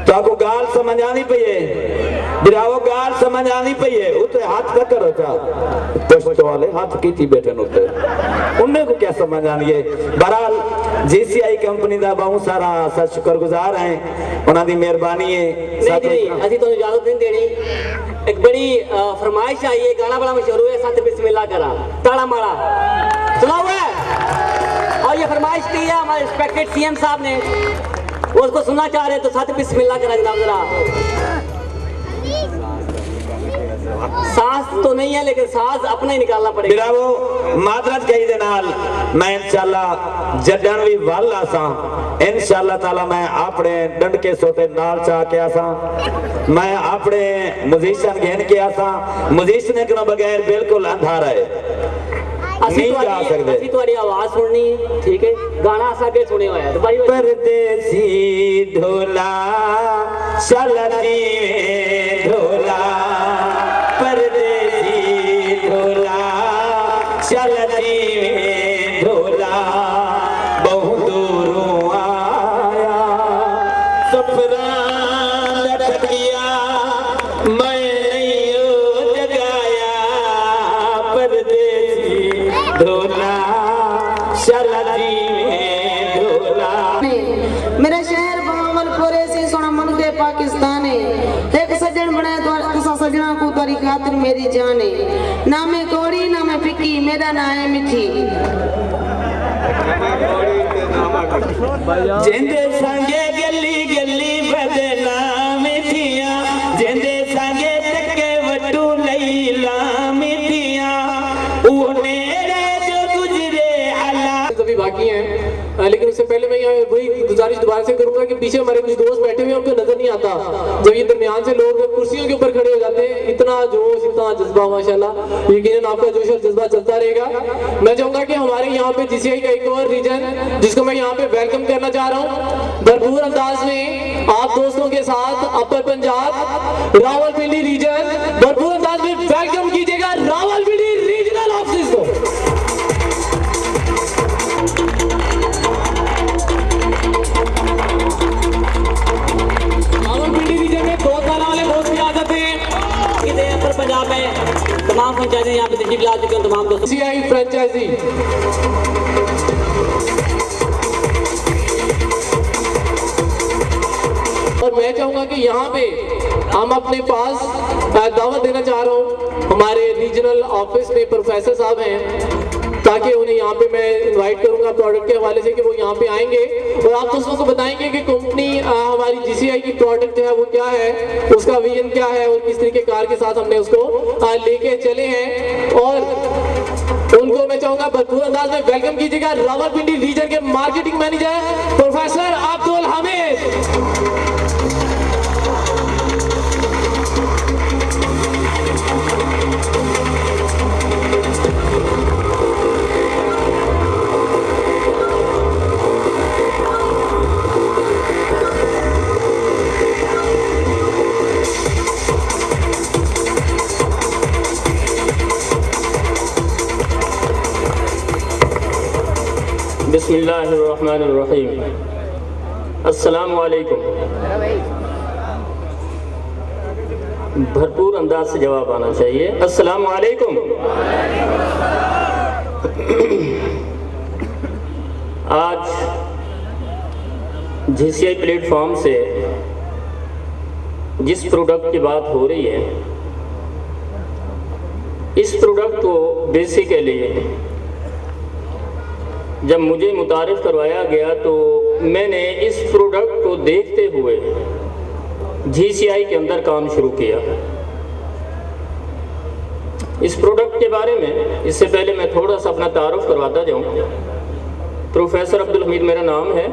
तो आपको गाल समझ आनी पई बिरावो गाल समझ आनी पई उते हाथ का करो था पुष्ट वाले हाथ की थी बैठन उते उन्हें को क्या समझ आनी है। बहरहाल जीसीआई कंपनी दा बहुत सारा सच शुक्रगुजार हैं उन्हां दी मेहरबानी है। नहीं असि तो इजाजत नहीं देनी। एक बड़ी फरमाइश आई है, गाना बड़ा मशहूर है, सत बिस्मिल्लाह करा ताड़ा मारा सुना हुआ है और ये फरमाइश की है हमारे रिस्पेक्टेड सीएम साहब ने, वो उसको सुनना चाह रहे हैं तो सत बिस्मिल्लाह करा जनाब। जरा सांस तो नहीं है लेकिन सांस अपना ही निकालना पड़ेगा। बिरावो मादरत कही दे नाल मैं इंशाल्लाह जडन भी वाल आसा इंशाल्लाह ताला मैं अपने डंड के सोते नाल चा के आसा मैं अपने म्यूजिशियन घेन के आसा म्यूजिशियन के बगैर बिल्कुल अंधारा है नहीं जा सकते। असि तुम्हारी आवाज सुननी ठीक है, गाना असा के सुने हुआ है तो भाई परदेसी ढोला चलती ढोला परदेसी ढोला चलती ढोला बहुत दूरों आया सफरा लटकिया मैं नहीं जगाया परदेसी ढोला चलती ढोला। मेरा शहर बहावलपुर से सोना मन के पाकिस्तान है एक सज्जन बनाए तो सजना को तारी खातिर मेरी जान है ना मैं कौड़ी ना मैं फिक्की मेरा ना है मिठी जिंदे संगे गली गली बदना मिठिया जिंदे संगे तके वटू लैला मिठिया वो नेड़े जो गुजरे अला सभी बाकी हैं लेकिन उससे पहले मैं यहाँ वही गुजारिश दोबारा से करूंगा कि पीछे हमारे कुछ दोस्त बैठे हुए हैं उनको नजर नहीं आता जब ये दरमियान से लोग कुर्सियों के ऊपर खड़े हो जाते हैं। इतना जोश इतना जज्बा माशाल्लाह यकीनन आपका जोश और जज्बा चलता रहेगा। मैं चाहूंगा कि हमारे यहाँ पे जीसीआई का एक और रीजन जिसको मैं यहाँ पे वेलकम करना चाह रहा हूँ भरपूर अंदाज में आप दोस्तों के साथ अपर पंजाब रावलपिंडी रीजन भरपूर अंदाज में वेलकम कीजिएगा रावलपिंडी रीजनल ऑफिस को। पंजाब में तमाम फ्रेंचाइजी यहाँ पे तशरीफ ला चुके हैं तमाम दोस्तों जीसीआई फ्रेंचाइजी और मैं चाहूंगा कि यहाँ पे हम अपने पास दावत देना चाह रहा हूँ हमारे रीजनल ऑफिस में प्रोफेसर साहब हैं ताकि उन्हें यहाँ पे मैं इनवाइट करूंगा प्रोडक्ट के हवाले से कि वो यहाँ पे आएंगे और आप दोस्तों को बताएंगे कि कंपनी हमारी जीसीआई की प्रोडक्ट जो है वो क्या है उसका विजन क्या है और किस तरीके कार के साथ हमने उसको लेके चले हैं और उनको मैं चाहूंगा भरपूर अंदाज में वेलकम कीजिएगा रावलपिंडी रीजन के marketing manager professor Abdul Hamid. बिस्मिल्लाहिर्रहमानिर्रहीम अस्सलामु अलैकुम। भरपूर अंदाज से जवाब आना चाहिए। अस्सलामु अलैकुम। आज जीसीआई प्लेटफॉर्म से जिस प्रोडक्ट की बात हो रही है इस प्रोडक्ट को बेसिकली जब मुझे मुतारिफ करवाया गया तो मैंने इस प्रोडक्ट को देखते हुए जीसीआई के अंदर काम शुरू किया। इस प्रोडक्ट के बारे में इससे पहले मैं थोड़ा सा अपना तारुफ करवाता जाऊं। प्रोफेसर अब्दुल हमीद मेरा नाम है।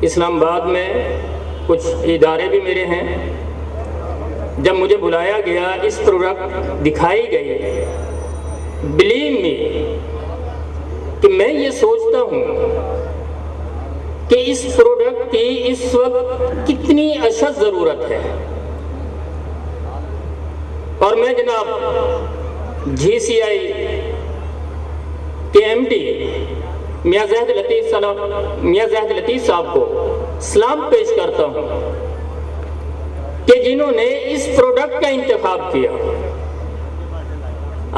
इस्लामाबाद में कुछ इदारे भी मेरे हैं। जब मुझे बुलाया गया इस प्रोडक्ट दिखाई गई, बिलीव मी कि मैं ये सोचता हूँ कि इस प्रोडक्ट की इस वक्त कितनी अशद ज़रूरत है और मैं जनाब जीसीआई के एमडी मियां ज़ाहिद लतीफ़ साहब को सलाम पेश करता हूं कि जिन्होंने इस प्रोडक्ट का इंतखाब किया।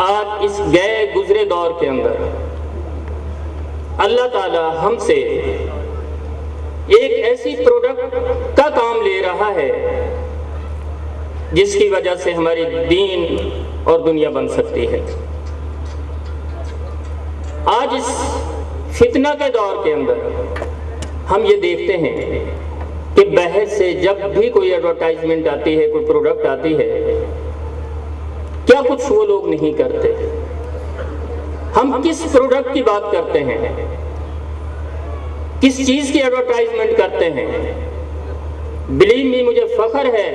आज इस गए गुजरे दौर के अंदर अल्लाह ताला हमसे एक ऐसी प्रोडक्ट का काम ले रहा है जिसकी वजह से हमारी दीन और दुनिया बन सकती है। आज इस फितना के दौर के अंदर हम ये देखते हैं कि बाहर से जब भी कोई एडवर्टाइजमेंट आती है, कोई प्रोडक्ट आती है, क्या कुछ वो लोग नहीं करते। हम किस प्रोडक्ट की बात करते हैं, किस चीज की एडवर्टाइजमेंट करते हैं। बिलीव मी, मुझे फख्र है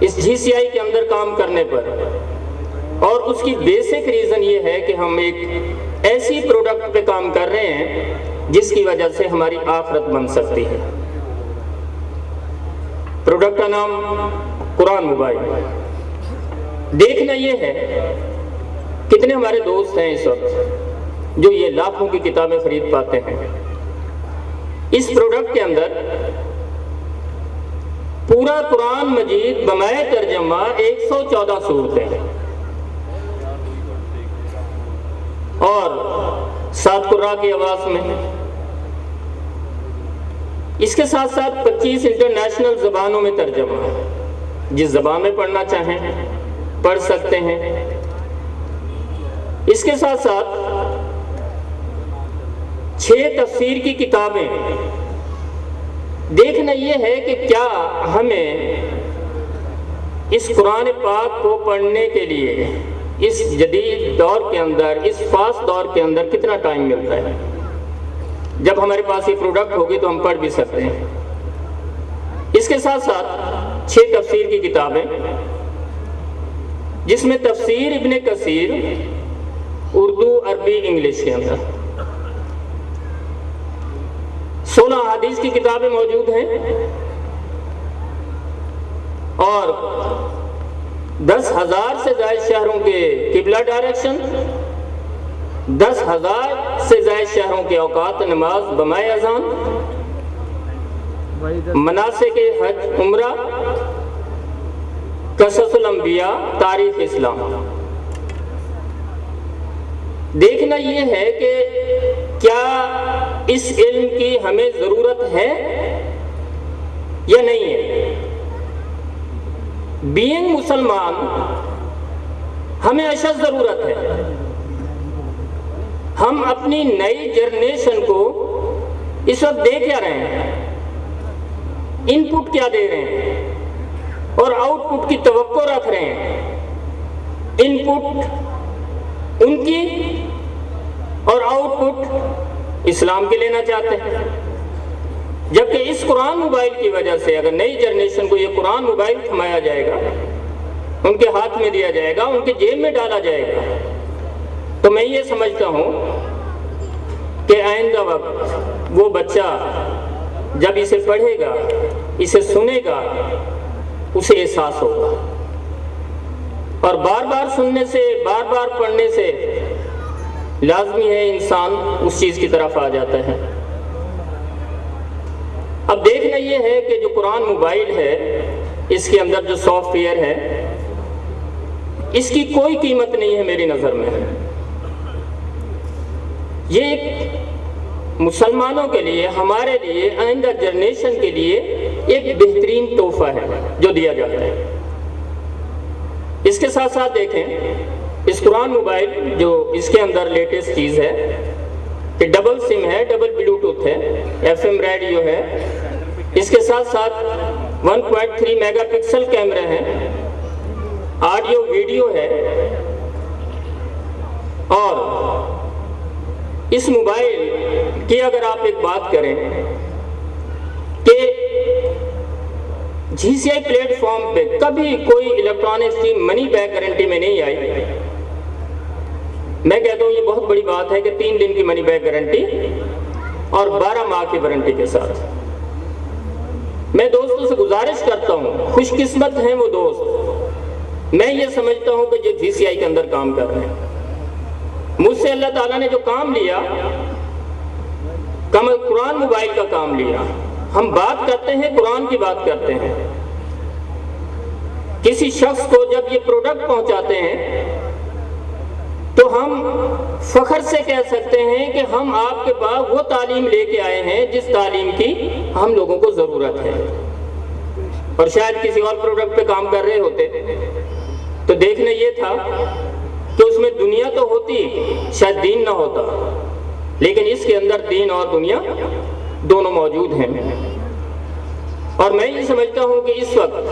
इस GCI के अंदर काम करने पर, और उसकी बेसिक रीजन ये है कि हम एक ऐसी प्रोडक्ट पे काम कर रहे हैं जिसकी वजह से हमारी आखिरत बन सकती है। प्रोडक्ट का नाम कुरान मोबाइल। देखना ये है कितने हमारे दोस्त हैं इस वक्त जो ये लाखों की किताबें खरीद पाते हैं। इस प्रोडक्ट के अंदर पूरा कुरान मजीद बमाए तर्जमा 114 सूरतें और 7 कुर्रा की आवाज में। इसके साथ साथ 25 इंटरनेशनल जबानों में तर्जमा, जिस जबान में पढ़ना चाहें पढ़ सकते हैं। इसके साथ साथ 6 तफसीर की किताबें। देखना यह है कि क्या हमें इस कुरान पाक को पढ़ने के लिए इस जदीद दौर के अंदर, इस फास्ट दौर के अंदर कितना टाइम मिलता है। जब हमारे पास ये प्रोडक्ट होगी तो हम पढ़ भी सकते हैं। इसके साथ साथ 6 तफसीर की किताबें, जिसमें तफसीर इब्ने कसीर उर्दू, अरबी, इंग्लिश के अंदर 16 हदीस की किताबें मौजूद हैं और 10,000 से ज्यादा शहरों के किबला डायरेक्शन, 10,000 से ज्यादा शहरों के औकात नमाज बमाए अजान, मनासे के हज उम्रा, कससुल अंबिया, तारीख इस्लाम। देखना यह है कि क्या इस इल्म की हमें जरूरत है या नहीं है। बीइंग मुसलमान हमें अशद जरूरत है। हम अपनी नई जनरेशन को इस वक्त दे क्या रहे हैं, इनपुट क्या दे रहे हैं और आउटपुट की तवक्को रख रहे हैं। इनपुट उनकी और आउटपुट इस्लाम के लेना चाहते हैं। जबकि इस कुरान मोबाइल की वजह से अगर नई जनरेशन को ये कुरान मोबाइल थमाया जाएगा, उनके हाथ में दिया जाएगा, उनके जेब में डाला जाएगा, तो मैं ये समझता हूँ कि आइंदा वक्त वो बच्चा जब इसे पढ़ेगा, इसे सुनेगा, उसे एहसास होगा। और बार बार सुनने से, बार बार पढ़ने से लाजमी है इंसान उस चीज़ की तरफ आ जाता है। अब देखना ये है कि जो कुरान मोबाइल है, इसके अंदर जो सॉफ्टवेयर है, इसकी कोई कीमत नहीं है मेरी नज़र में। ये एक मुसलमानों के लिए, हमारे लिए, आइंदा जनरेशन के लिए एक बेहतरीन तोहफा है जो दिया जाता है। इसके साथ साथ देखें इस कुरान मोबाइल जो इसके अंदर लेटेस्ट चीज़ है कि डबल सिम है, डबल ब्लूटूथ है, FM रेडियो है, इसके साथ साथ 1.3 मेगापिक्सल कैमरा है, ऑडियो वीडियो है। और इस मोबाइल की अगर आप एक बात करें कि GCI प्लेटफॉर्म पे कभी कोई इलेक्ट्रॉनिक्स की मनी बैक गारंटी में नहीं आई। मैं कहता हूँ ये बहुत बड़ी बात है कि 3 दिन की मनी बैक गारंटी और 12 माह की वारंटी के साथ। मैं दोस्तों से गुजारिश करता हूँ, खुशकिस्मत हैं वो दोस्त, मैं ये समझता हूँ कि जो GCI के अंदर काम कर रहे हैं। मुझसे अल्लाह ताला ने जो काम लिया, कुरान मोबाइल का काम लिया, हम बात करते हैं, कुरान की बात करते हैं। किसी शख्स को जब ये प्रोडक्ट पहुंचाते हैं तो हम फख्र से कह सकते हैं कि हम आपके पास वो तालीम लेके आए हैं जिस तालीम की हम लोगों को ज़रूरत है। और शायद किसी और प्रोडक्ट पे काम कर रहे होते तो देखना ये था कि उसमें दुनिया तो होती, शायद दीन ना होता, लेकिन इसके अंदर दीन और दुनिया दोनों मौजूद हैं। और मैं ये समझता हूँ कि इस वक्त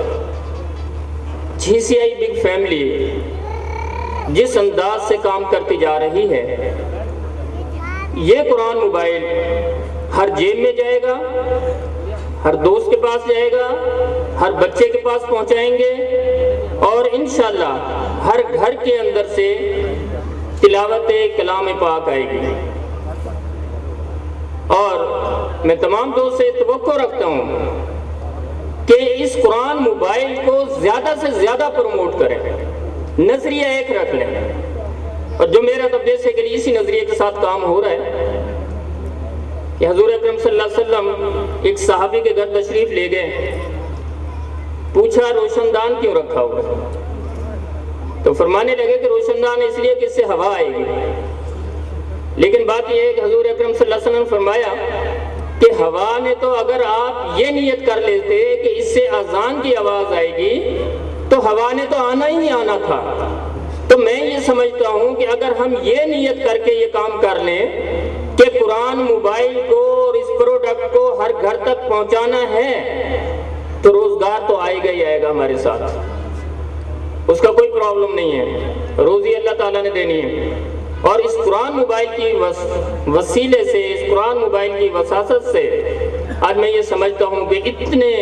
GCI बिग फैमिली जिस अंदाज से काम करती जा रही है, ये कुरान मोबाइल हर जेब में जाएगा, हर दोस्त के पास जाएगा, हर बच्चे के पास पहुंचाएंगे और इंशाअल्लाह हर घर के अंदर से तिलावत कलाम पाक आएगी। और मैं तमाम दोस्त से तवक्को रखता हूँ कि इस कुरान मोबाइल को ज़्यादा से ज़्यादा प्रमोट करें, नजरिया एक रख लें। और जो मेरा तो बेसिकली इसी नजरिए के साथ काम हो रहा है कि हजूर अकरम सल्लल्लाहु अलैहि वसल्लम एक सहाबी के घर तशरीफ ले गए, पूछा रोशनदान क्यों रखा हुआ है? तो फरमाने लगे कि रोशनदान इसलिए कि इससे हवा आएगी। लेकिन बात यह है कि हजूर अकरम सल्लल्लाहु अलैहि वसल्लम फरमाया कि हवा ने तो, अगर आप ये नियत कर लेते कि इससे अजान की आवाज आएगी तो हवा ने तो आना ही आना था। तो मैं ये समझता हूँ कि अगर हम ये नियत करके ये काम कर लें कि कुरान मोबाइल को और इस प्रोडक्ट को हर घर तक पहुँचाना है, तो रोजगार तो आएगा ही आएगा हमारे साथ, उसका कोई प्रॉब्लम नहीं है, रोजी अल्लाह ताला ने देनी है। और इस कुरान मोबाइल की वसीले से, इस कुरान मोबाइल की वसासत से आज मैं ये समझता हूँ कि इतने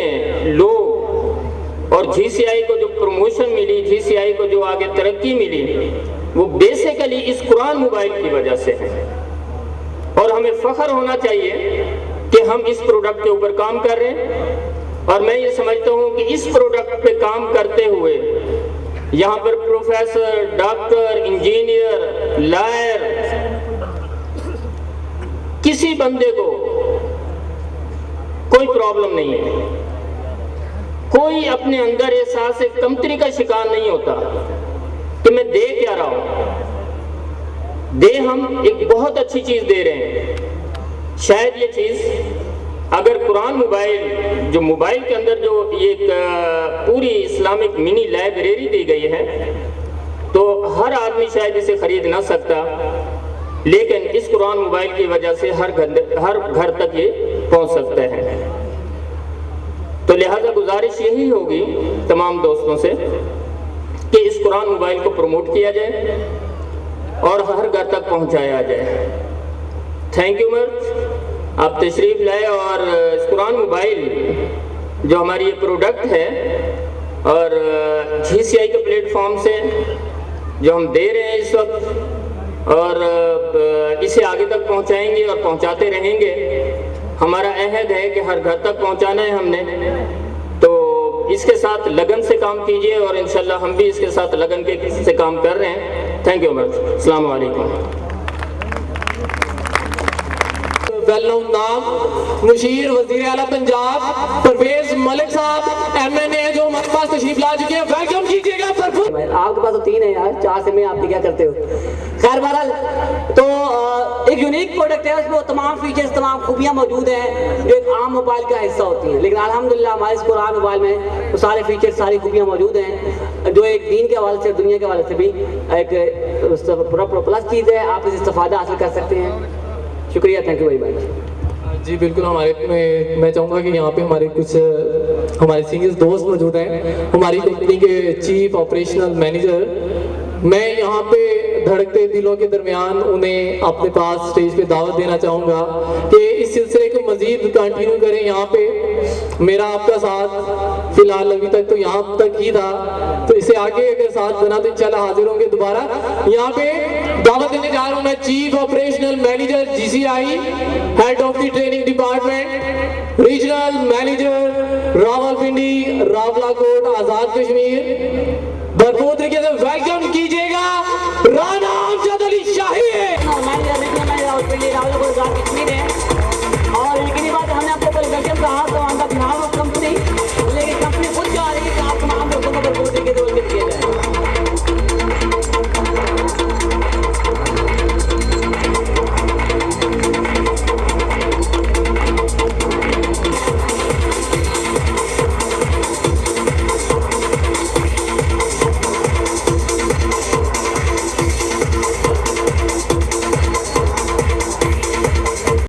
लोग और GCI को जो प्रमोशन मिली, GCI को जो आगे तरक्की मिली, वो बेसिकली इस कुरान मोबाइल की वजह से है। और हमें फख्र होना चाहिए कि हम इस प्रोडक्ट के ऊपर काम कर रहे हैं। और मैं ये समझता हूँ कि इस प्रोडक्ट पे काम करते हुए यहाँ पर प्रोफेसर, डॉक्टर, इंजीनियर, लॉयर, किसी बंदे को कोई प्रॉब्लम नहीं है, कोई अपने अंदर एहसास से कमतरी का शिकार नहीं होता कि मैं दे क्या रहा हूं। दे हम एक बहुत अच्छी चीज दे रहे हैं। शायद ये चीज अगर कुरान मोबाइल, जो मोबाइल के अंदर जो ये पूरी इस्लामिक मिनी लाइब्रेरी दी गई है, तो हर आदमी शायद इसे खरीद ना सकता, लेकिन इस कुरान मोबाइल की वजह से हर घर तक ये पहुंच सकता है। तो लिहाजा गुजारिश यही होगी तमाम दोस्तों से कि इस कुरान मोबाइल को प्रमोट किया जाए और हर घर तक पहुंचाया जाए। थैंक यू मच, आप तशरीफ लाए और इस कुरान मोबाइल जो हमारी ये प्रोडक्ट है और GCI के प्लेटफॉर्म से जो हम दे रहे हैं इस वक्त, और इसे आगे तक पहुंचाएंगे और पहुंचाते रहेंगे। हमारा अहद है कि हर घर तक पहुंचाना है हमने, तो इसके साथ लगन से काम कीजिए और इंशाल्लाह हम भी इसके साथ लगन के से काम कर रहे हैं। थैंक यू मच, अस्सलाम वालेकुम। वेल नोन नाम मुशीर वजीर आला पंजाब परवेज मलिक साहब MNA जो हमारे पास तशरीफ ला चुके हैं, वेलकम कीजिएगा। आपके पास तो 3 है यार, 4 से में आप क्या करते हो? खैर बहरहाल, तो एक यूनिक प्रोडक्ट है, उसमें तमाम फीचर्स, तमाम खूबियां मौजूद हैं जो एक आम मोबाइल का हिस्सा होती हैं। लेकिन अल्हम्दुलिल्लाह हमारे इस कुरान मोबाइल में वो सारे फीचर्स, सारी खूबियां मौजूद हैं जो एक दीन के हवाले से, दुनिया के हवाले से भी एक प्लस चीज़ है। आप इससे इस्तेफादा हासिल कर सकते हैं। शुक्रिया, थैंक यू वेरी मच। जी बिल्कुल, मैं चाहूँगा कि यहाँ पे हमारे कुछ हमारे सीनियर दोस्त मौजूद हैं, हमारी कंपनी के चीफ ऑपरेशनल मैनेजर। मैं यहाँ पे धड़कते दिलों के दरमियान उन्हें अपने पास स्टेज पे दावत देना चाहूँगा कि इस सिलसिले को मजीद कंटिन्यू करें। यहाँ पे मेरा आपका साथ फिलहाल अभी तक तो यहाँ तक ही था, तो इसे आगे अगर साथ बना तो इंशाल्लाह हाजिर होंगे दोबारा। यहाँ पे दावत देने जा रहा हूँ मैं chief operational manager GCI, head of the training department, regional manager Rawalpindi, Rawalakot, Azad Kashmir. भरपूर तरीके से वेलकम कीजिएगा राना अमजद अली शाही। मैनेजर रावलपिंडी, रावलाकोट, आजाद कश्मीर है।